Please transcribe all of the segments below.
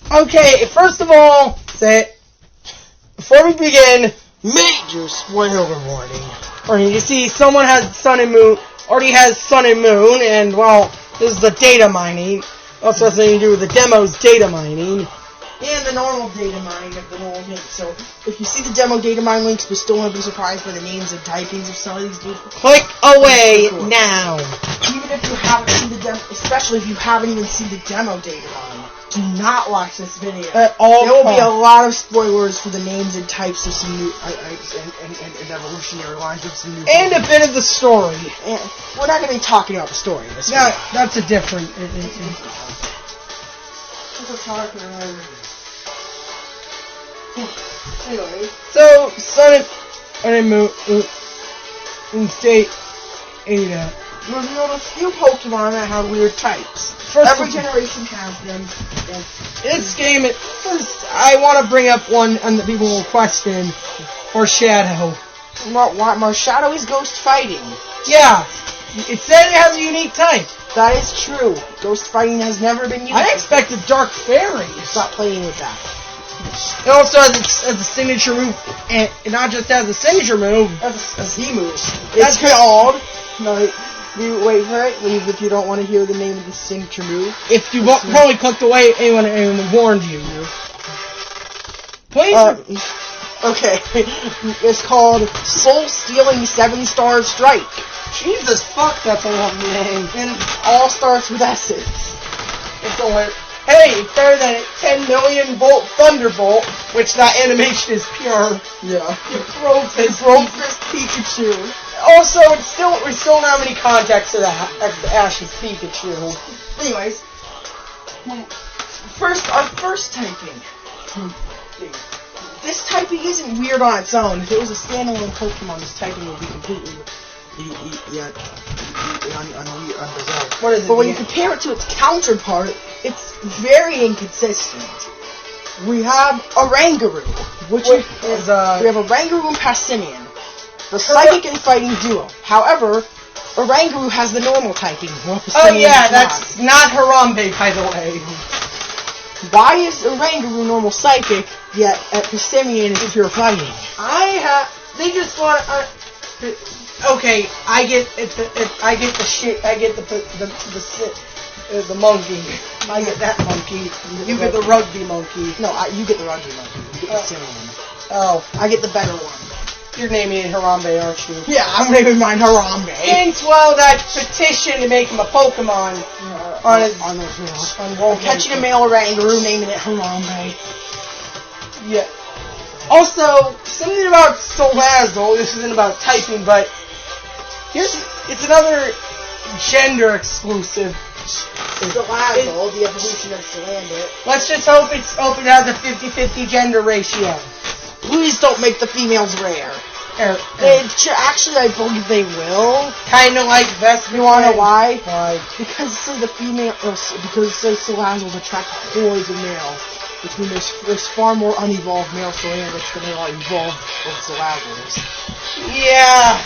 Okay, first of all, before we begin, major spoiler warning. Alright, you see, someone has Sun and Moon, already has Sun and Moon, and, well, this is the data mining. Also has something to do with the demo's data mining. And the normal data mining of the normal links. So, if you see the demo data mine links, but still want to be surprised by the names and typings of some of these games, click away now. Even if you haven't seen the demo, especially if you haven't even seen the demo data mine, do not watch this video. At all there will be a lot of spoilers for the names and types of some new and evolutionary lines of some new and a bit of the story. And we're not going to be talking about the story in this No, video. that's a different... Anyway. So, Sun and Moon in State Ada. Revealed a few Pokemon that have weird types. Every generation has them. This game, first, I want to bring up one that people will question. Marshadow. Marshadow is ghost fighting. Yeah. It said it has a unique type. That is true. Ghost fighting has never been used. I expected Dark Fairy. Stop playing with that. It also has a signature move, and not just as a signature move. As a Z move. It's called... No, wait for it, if you don't want to hear the name of the signature move. If you probably clicked away, anyone warned you. Please. Okay. It's called Soul Stealing 7-Star Strike. Jesus fuck, that's a long name. And it all starts with S's. It's alert. Hey, better than a 10 million volt Thunderbolt, which that animation is pure. Yeah. You broke this Pikachu. Also, we still don't have any context to Ash's Pikachu. Anyways, our first typing. This typing isn't weird on its own. If it was a standalone Pokemon, this typing would be completely unbizarre. What is it? But when you compare it to its counterpart, it's very inconsistent. We have Oranguru, we have Oranguru and Passimian, the psychic and fighting duo. However, Oranguru has the normal typing. Oh yeah, that's not Harambe, by the way. Why is Oranguru normal psychic, yet at Passimian is pure fighting? They just want okay, I get the shit, I get the monkey. I get that monkey. You get the rugby monkey. No, you get the rugby monkey. You get the Passimian. Oh. I get the better one. You're naming it Harambe, aren't you? Yeah, I'm naming mine Harambe. Since, well, that petition to make him a Pokemon I'm catching a male Oranguru, naming it Harambe. Yeah. Also, something about Salazzle, this isn't about typing, but it's another gender exclusive. Salazzle, the evolution of Salandit. Let's just hope it has a 50-50 gender ratio. Please don't make the females rare. Actually, I believe they will. Kinda like Vespa. You wanna know why? Why? Because Salazzle's attracted hordes of males. Which means there's far more unevolved male Salandits than there are evolved Salazzles. Yeah.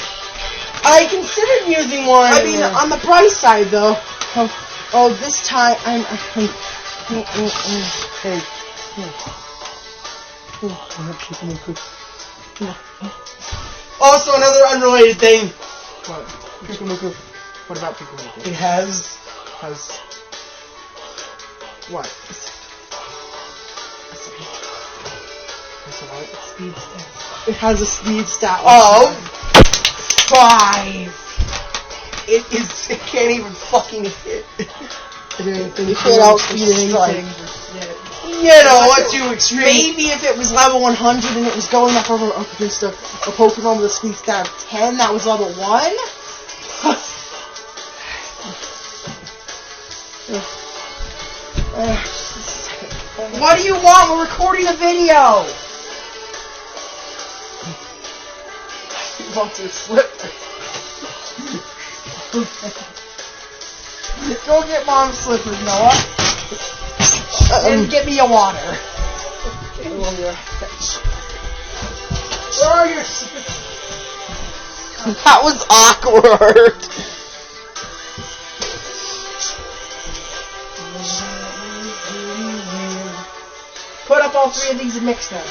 I considered using one. I mean, on the bright side, though, this time, Also, another unrelated thing. What? Pikumuku. What about Pikumuku? It has what? Speed stat. It has a speed stat of 5. It can't even fucking hit. You can't outspeed anything. You know, what's you extreme? Maybe if it was level 100 and it was going up against a Pokemon with a speed stat of 10 that was level 1? What do you want? We're recording a video! You want to slip? Go get Mom's slippers, Noah. And get me a water. Where are your slippers? That was awkward. up all three of these and mix them.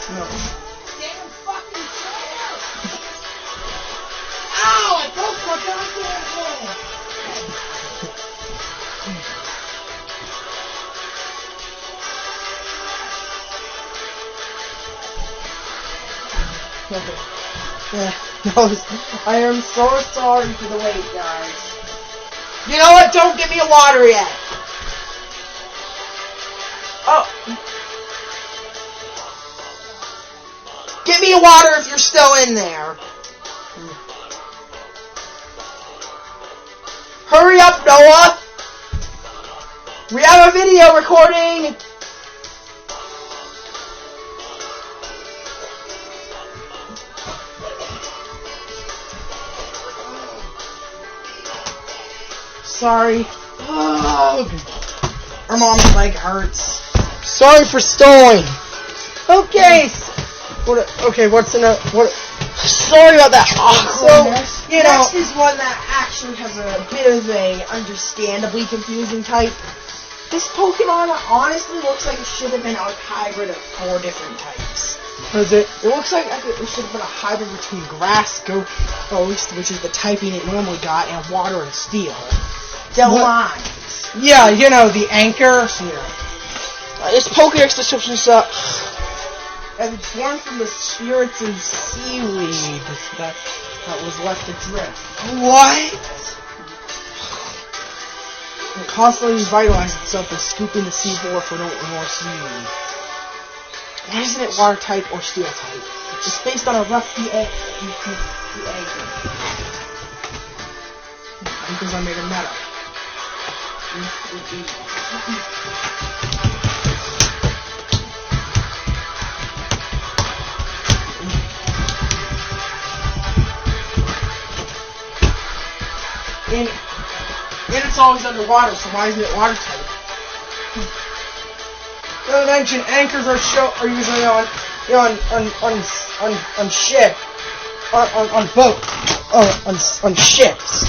No. Damn fucking chair! Ow! I broke my goddamn chair! Okay. I am so sorry for the wait, guys. You know what? Don't give me a water yet. Oh. Give me a water if you're still in there. Hurry up, Noah. We have a video recording. Sorry. Our mom's leg hurts. Sorry for stalling. Okay. What's in a what? Sorry about that. So Next is one that actually has a bit of a understandably confusing type. This Pokemon honestly looks like it should have been a hybrid of 4 different types. Is it? It looks like it should have been a hybrid between Grass, Ghost, which is the typing it normally got, and Water and Steel. Delmines. Yeah, you know, the anchor. Yeah. This Pokédex description sucks. And it's born from the spirits of seaweed that was left adrift. What? It constantly revitalizes itself by scooping the seafloor for more seaweed. Why isn't it water type or steel type? It's based on a rough anchor. Anchors are made of metal. And it's always underwater, so why isn't it water type? Not to mention, anchors are usually on ship, on boat, on ships.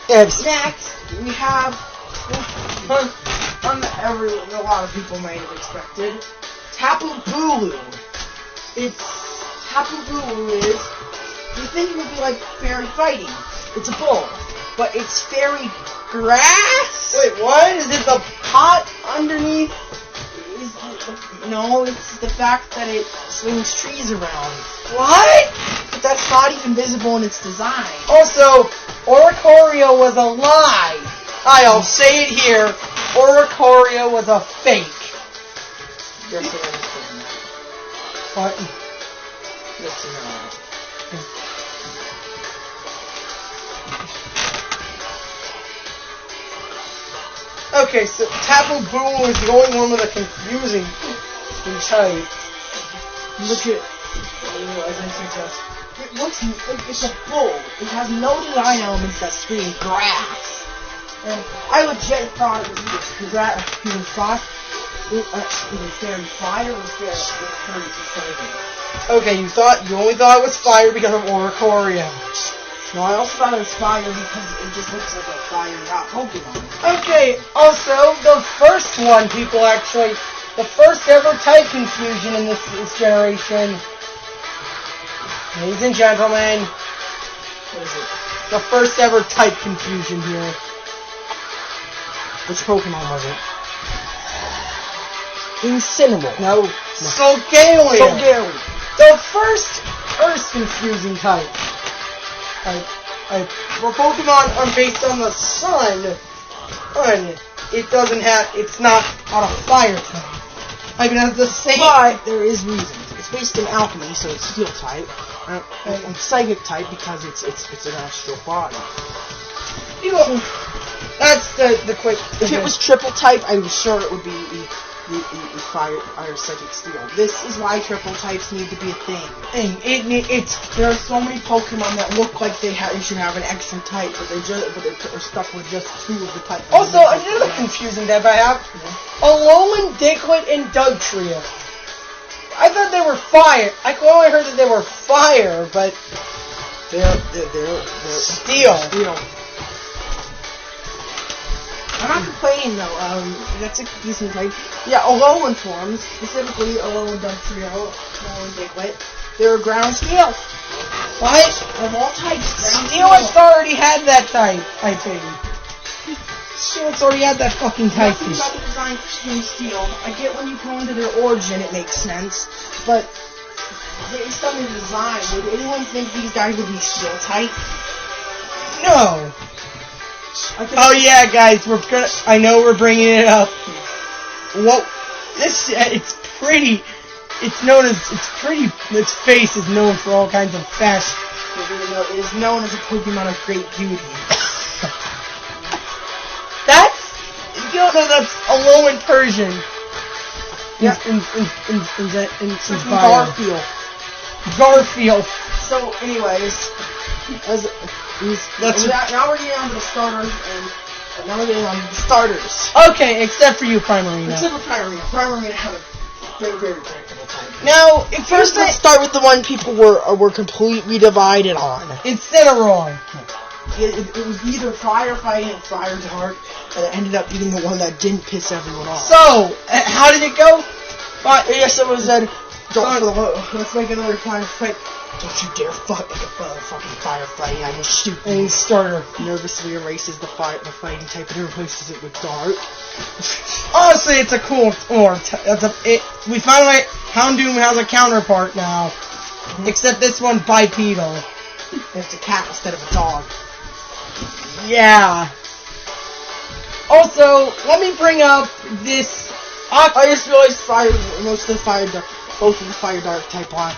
Yes. Next, we have one that a lot of people might have expected. Tapu Bulu. Tapu Bulu is, you think it would be like fairy fighting. It's a bull, but it's fairy grass? Wait, what? Is it the pot underneath? No, it's the fact that it swings trees around. What? But that's not even visible in its design. Also, Oricorio was a lie. I'll say it here. Oricorio was a fake. Yes, I understand that. What? Yes, I know that. Okay, so Tapu Bulu is the only one with a confusing type. Look at, as I suggest, it looks like it's a bull. It has no design elements that scream grass. And I legit thought it was either grass, either fairy fire or fairy fighting. Okay, you only thought it was fire because of Oricorio. No, I also thought it was fire because it just looks like a fire-out Pokemon. Okay, also, the first ever type confusion in this generation. Ladies and gentlemen, What is it? the first ever type confusion here. Which Pokemon was it? Incineroar. No. Solgaleo. Solgaleo. The first Earth confusing type. For Pokemon are based on the sun, and it's not on a fire type. I mean, it's the same. But there is reasons. It's based in alchemy, so it's steel type, and psychic type because it's an astral body. You know, that's the quick. If it was triple type, I'm sure it would be fire, psychic, steel. This is why triple types need to be a thing. And there are so many Pokemon that look like they should have an extra type, but they're stuck with just 2 of the types. Also, another confusing type I have: Alolan, Diglett, and Dugtrio. I thought they were fire. I only heard that they were fire, but they're steel. saying though, that's a decent type. Yeah, Alolan forms, specifically Alolan Dugtrio, Alolan Diglett, they're ground scale. What? Of all types, Steelix already had that type, I think. Steelix already had that fucking type. Nothing about the design for Team Steel. I get when you go into their origin, it makes sense, but based on the design, would anyone think these guys would be Steel type? No. Oh yeah, guys, I know we're bringing it up. What? It's pretty. It's known as, its face is known for all kinds of fashion. It is known as a Pokemon of great beauty. You don't know that's Alolan Persian. Yeah. In Garfield. Garfield. So, anyways, now we're getting on to the starters, and now we're getting on to the starters. Okay, except for you, Primarina. Except for Primarina. Primarina had a very, very predictable time. Now, First, let's start with the one people were completely divided on. Incineroar. It was either Firefighting and Fire Dart, and it ended up being the one that didn't piss everyone off. So, how did it go? Someone said, let's make another fight. Don't you dare fuck like a fucking firefighting, I will shoot you. And starter nervously erases the fighting type and replaces it with Dart. Honestly, it's a cool we found out Houndoom has a counterpart now. Mm-hmm. Except this one's bipedal. It's a cat instead of a dog. Yeah. Also, let me bring up this. I just realized both of the Fire Dart type are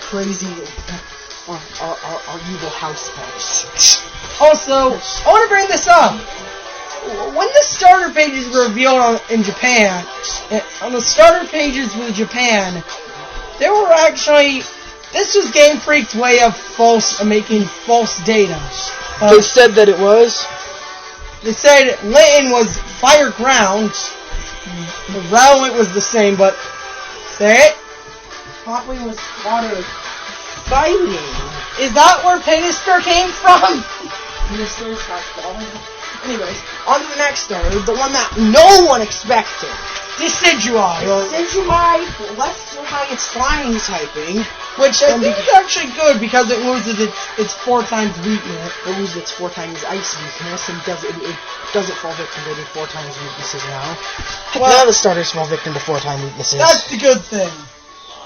crazy. Our evil house pets. Also, I want to bring this up. When the starter pages were revealed in Japan, on the starter pages with Japan, there were actually. This was Game Freak's way of making false data. They said that it was. They said Litten was fire ground. The Rowlet was the same, but say it. Hotwing was water fighting. Is that where Penister came from? Penister Anyways, on to the next starter, the one that no one expected. Decidueye. Decidueye left behind its flying typing. Which I think is actually good because it loses its 4 times weakness. It loses its 4 times ice weakness and it doesn't fall victim to any 4 times weaknesses now. Well, none of the starters fall victim to 4 times weaknesses. That's the good thing.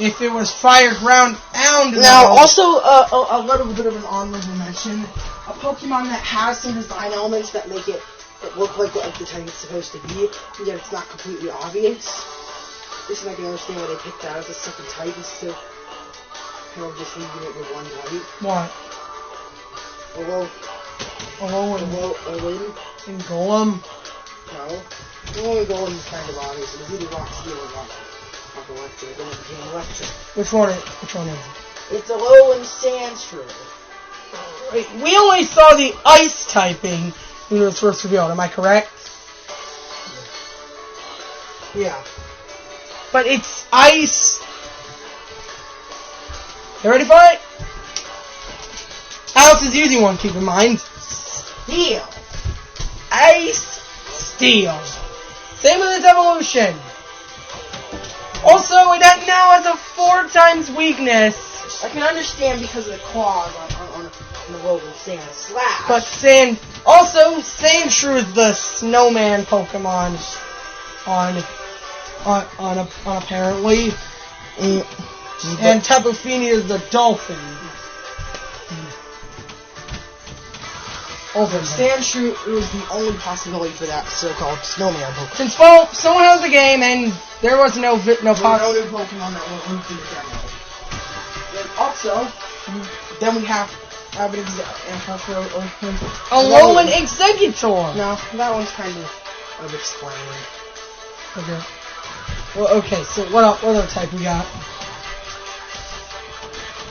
If it was fire, ground, pound. Now, also a little bit of an honorable mention. A Pokemon that has some design elements that make it look like the type it's supposed to be, and yet it's not completely obvious. This is I can understand why they picked that as a second type instead of just leaving it with one type. What? Alolan and Golem? No. Alolan and Golem is kind of obvious. It was either Rock Steel or Rock Electric. Then it became Electric. Which one is it? It's Alolan Sandshrew. We only saw the ice typing when it was first revealed, am I correct? Yeah. But it's ice. You ready for it? Alex is using one, keep in mind. Steel. Ice. Steel. Same with its evolution. Also, it now has a 4 times weakness. I can understand because of the claws on the Alolan Sand Slash. But Sandshrew is the snowman Pokemon on apparently. And Tapu Fini is the dolphin. Sandshrew was the only possibility for that so-called snowman Pokemon. Since someone knows the game and there was no Pokemon that were in the demo. And also, then we have Alolan Exeggutor. No, that one's kind of explained. Okay. Well, okay. So what other type we got?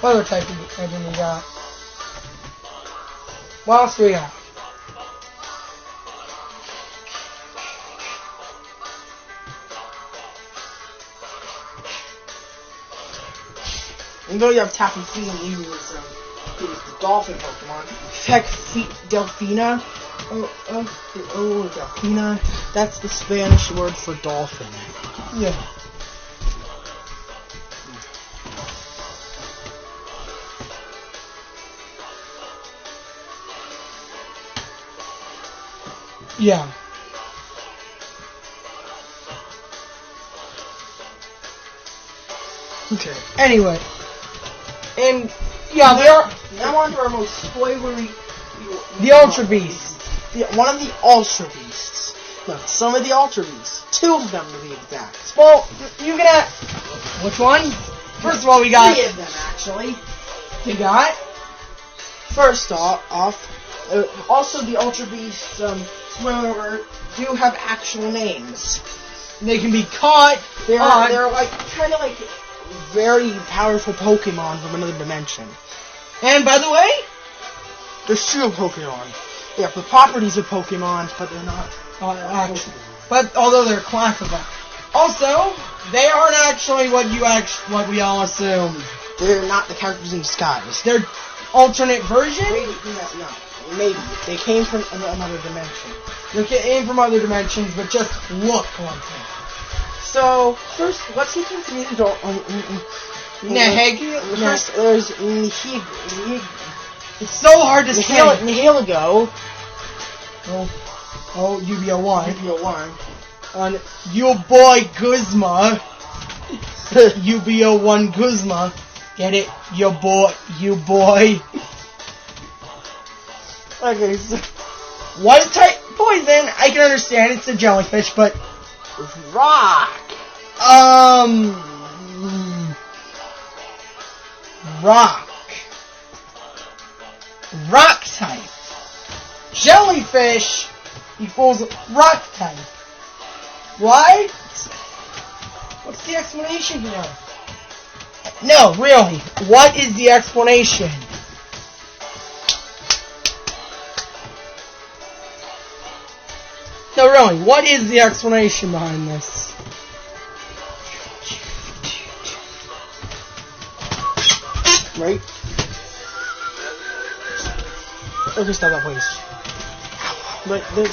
What other type we got? What else do we got? And though you have Tapu Fini, so is the dolphin Pokemon. Delfina. Delfina. That's the Spanish word for dolphin. Yeah. Yeah. Okay. Anyway. And, yeah, they are... Now on to our most spoilery... The Ultra Beasts. One of the Ultra Beasts. No, some of the Ultra Beasts. 2 of them, to be exact. Well, you can have... Which one? First of all, we got... 3 of them, actually. We got... First off, also the Ultra Beasts, remember, do have actual names. They can be caught. They're like, kind of like very powerful Pokemon from another dimension. And by the way, they're shield Pokemon. They have the properties of Pokemon, but they're not actual. But although they're classified, also they aren't actually what we all assumed. They're not the characters in disguise. They're alternate version. Maybe they came from another dimension. They came from other dimensions, but just look like them. So first, let's look into the adult. Neheg. First, there's Nihilego. It's so hard to say. Nihilego. Oh, UBO1. UBO1. On your boy Guzma. UBO1 Guzma. Get it? Your boy. Okay, so... What type poison? I can understand it's a jellyfish, but... Rock! Rock. Rock type. Jellyfish equals rock type. Why? What's the explanation here? No, really. What is the explanation? No, really. What is the explanation behind this? Right? Okay, stop that, please. But the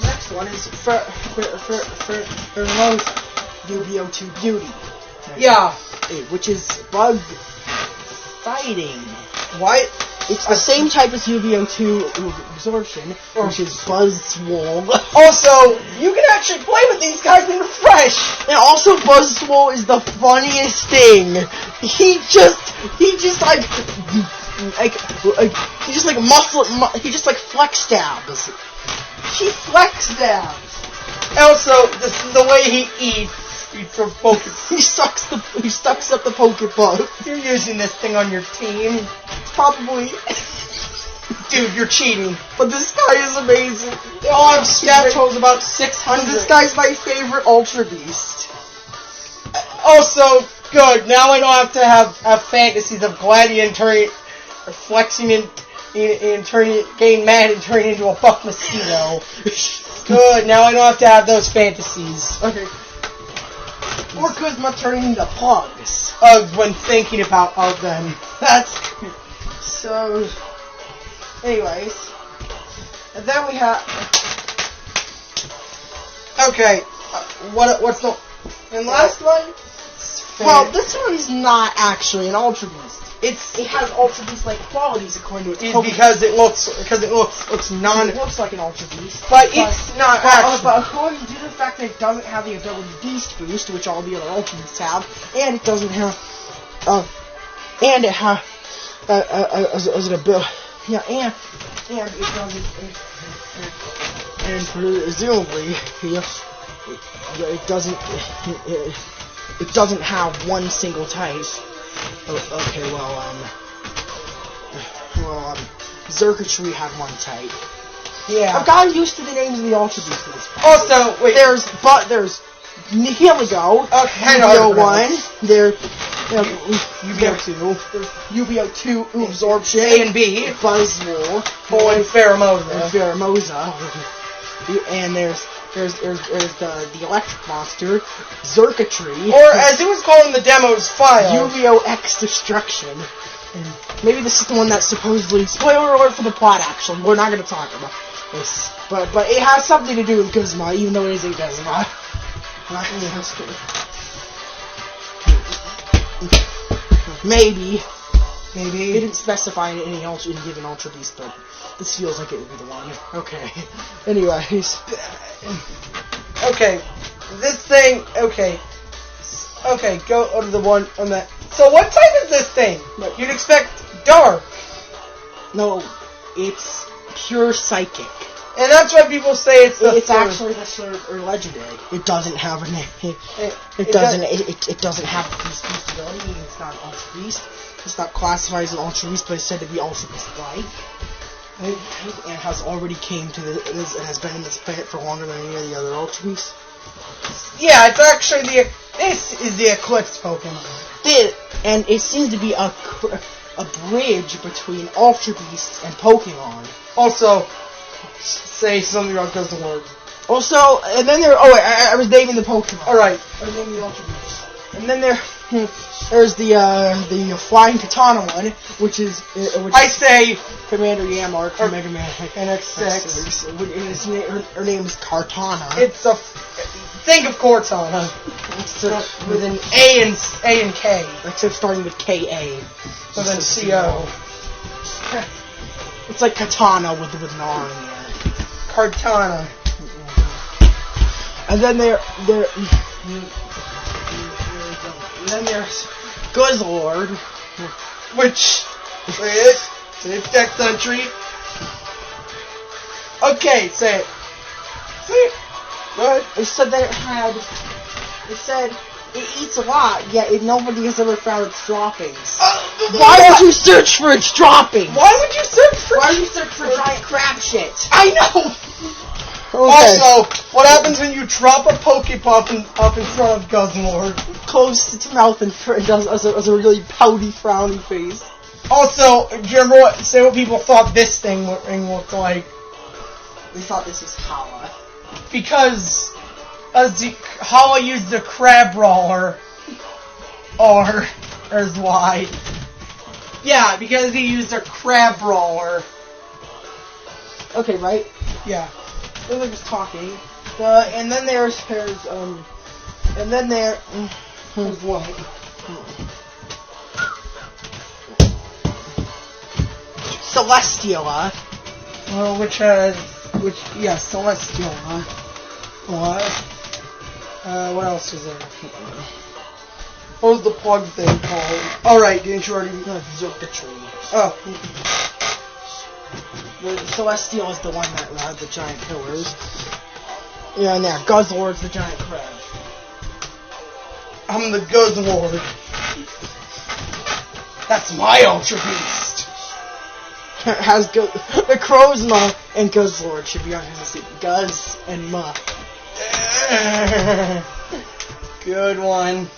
next one is for UBO2 Beauty. Yeah. Which is bug fighting. What? It's the same type as UBO2 Absorption, which is Buzzwole. Also, you can actually play with these guys in the fresh. And also, Buzzwole is the funniest thing. He just flex stabs. He flex stabs. Also, this is the way he eats. For Pokemon. He sucks up the Pokeball. You're using this thing on your team. Probably. Dude, you're cheating. But this guy is amazing. They all have stat totals about 600. This guy's my favorite Ultra Beast. Also, good. Now I don't have to have fantasies of Gladiator turning, or flexing and getting mad and turning into a buck mosquito. Good. Now I don't have to have those fantasies. Okay. Or Kuzma turning into pugs. When thinking about them. That's... So... Anyways. And then we have... Okay. What's the... And last one? Well, this one's not actually an Ultra Beast. It has Ultra Beast-like qualities according to its Pokemon. Because it looks It looks like an Ultra Beast. But it's not actually. But according to the fact that it doesn't have the ability Beast Boost, which all the other Ultra Beasts have, and it doesn't have, and it has, as an ability, yeah, and it doesn't, and presumably, it doesn't have one single type. Okay, Xurkitree had one type. Yeah. I've gotten used to the names of the Ultra Beasts for this point. Also, wait. There's Nihilego. Okay, UBO1. There's UBO2. UBO2 Absorption. A and B. Buzzwole. And Pheromosa. And there's the electric monster, Xurkitree. Or as it was called in the demo's file, UBO X Destruction. Maybe this is the one that's supposedly... Spoiler alert for the plot, actually. We're not going to talk about this. But it has something to do with Guzma, even though it isn't Guzma. Maybe. Maybe. They didn't specify in any given Ultra Beast, but this feels like it would be the one. Okay. Anyways. Okay. This thing, okay. Okay, go to the one on that. So what type is this thing? You'd expect dark. No, it's pure psychic. And that's why people say it's the It's actually the third or legendary. It doesn't have a name. It doesn't have a beast ability. It's not an Ultra Beast. It's not classified as an Ultra Beast, but it's said to be Ultra Beast-like. And has already came to this and has been in this planet for longer than any of the other Ultra Beasts. Yeah, it's actually this is the Eclipse Pokemon. And it seems to be a bridge between Ultra Beasts and Pokemon. Also, say something about Guzzlord. Also, and then I was naming the Pokemon. Alright. I was naming the Ultra Beasts. And then there's the Flying Katana one, which is I say Commander Yammark from Mega Man NX6. Her name is Kartana. It's a think of Cortana. With an A and K. Except starting with K-A. So then C-O. It's like Katana with an R in there. Kartana. And then there's Guzzlord, which it's Dex Entry. Okay, say it. Say it. Go ahead. It said that it said it eats a lot, yet nobody has ever found its droppings. Why would you search for its droppings? Why would you search for giant crab shit? I know! Okay. Also, what happens when you drop a Pokepuff up in front of Guzzlord? Closes its mouth and does a really pouty, frowny face. Also, do you remember what people thought this thing looked like? They thought this was Hala. Because Hala used the crab roller. R is why. Yeah, because he used a crab roller. Okay, right? Yeah. They were just talking. And then there's what? Celesteela. Well, Celesteela. What else is there? What was the plug thing called? Alright, didn't you already... Zergatry. Oh. The Celesteela is the one that had the giant pillars. Yeah, and there. Guzzlord's the giant crab. I'm the Guzzlord. That's my Ultra Beast. Has the Crozma and Guzzlord should be on his seat. Guzz and Ma. Good one.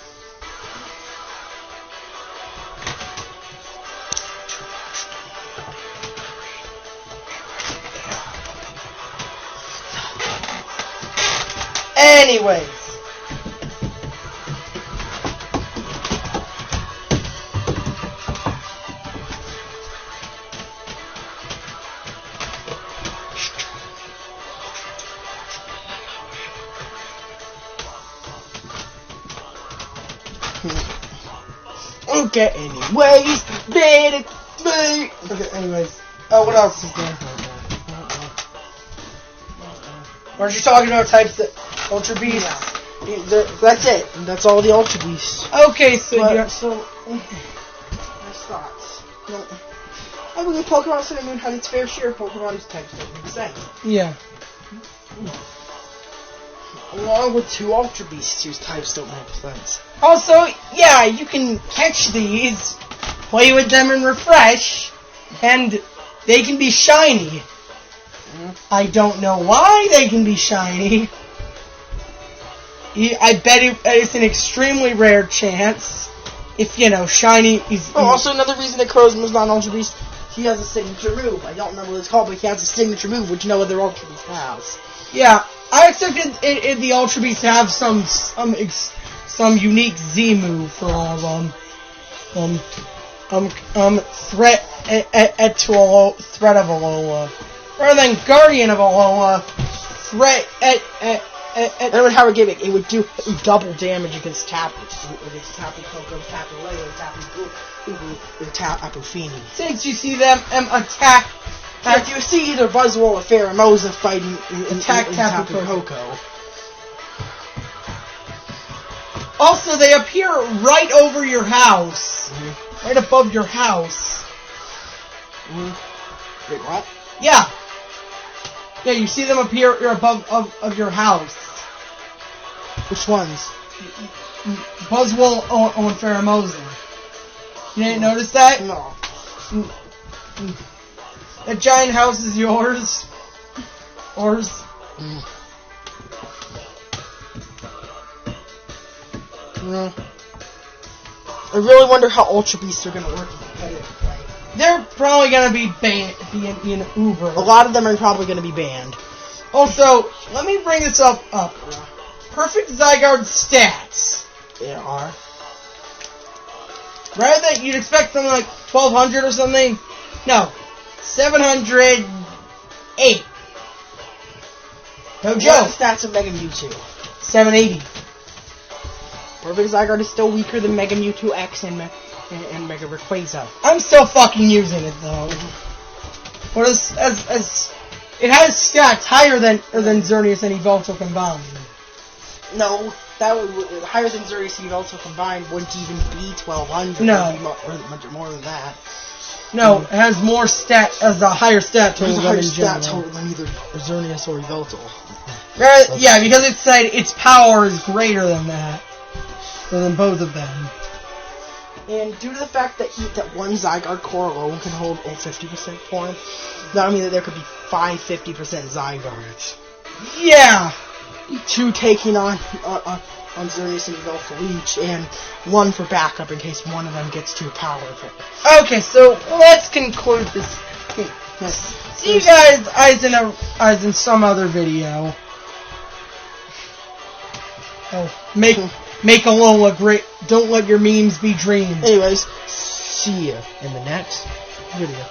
Anyways. Okay, anyways. Okay, anyways. What else is there? Weren't you talking about types that Ultra Beasts? Yeah. That's it. That's all the Ultra Beasts. Okay, so my thoughts. I believe Pokemon Sun and Moon had its fair share of Pokemon whose types don't make sense. Yeah. Along with two Ultra Beasts whose types don't make sense. Also, yeah, you can catch these, play with them and refresh, and they can be shiny. I don't know why they can be shiny. I bet it's an extremely rare chance. If, shiny is... also, another reason that Crozma's not an Ultra Beast, he has a signature move. I don't remember what it's called, but he has a signature move, which no other Ultra Beast has. Yeah, I expected the Ultra Beast to have some unique Z move for all of them. threat threat of Alola, rather than Guardian of Alola, threat at and it would have a gimmick. It would do double damage against Tapu. Against Tapu Koko, Tapu Lele, Tapu Tapu Fini. Since you see them attack. If you see either Buzzwole or Pheromosa fighting attack Tapu Koko. Also, they appear right over your house. Mm-hmm. Right above your house. Mm-hmm. Wait, what? Yeah. Yeah, you see them appear above of your house. Which ones? Buzzwole and Pheromosa. You didn't notice that? No. That giant house is yours. Ours. Mm. No. I really wonder how Ultra Beasts are going to work in competitive play. They're probably going to be banned, being Uber. A lot of them are probably going to be banned. Also, let me bring this up. Perfect Zygarde stats. They are. Rather than you'd expect something like 1200 or something. No. 708. No joke. What stats of Mega Mewtwo? 780. Perfect Zygarde is still weaker than Mega Mewtwo X and Mega Rayquaza. I'm still fucking using it though. But as it has stats higher than Xerneas and Yveltal combined. No, that would higher than Xerneas and Yveltal combined wouldn't even be 1200. No, much more than that. No, it has more stat as a higher stat total. It has a higher stat total than either Xerneas or Yveltal. Yeah, because it said its power is greater than that. Than both of them. And due to the fact that one Zygarde core alone can hold a 50% form, that would mean that there could be 5 50% Zygardes. Yeah! 2 taking on Xerneas and Yveltal each, and 1 for backup in case one of them gets too powerful. Okay, so let's conclude this. Yes. See you guys as in some other video. Oh, make Alola great. Don't let your memes be dreams. Anyways, see ya in the next video.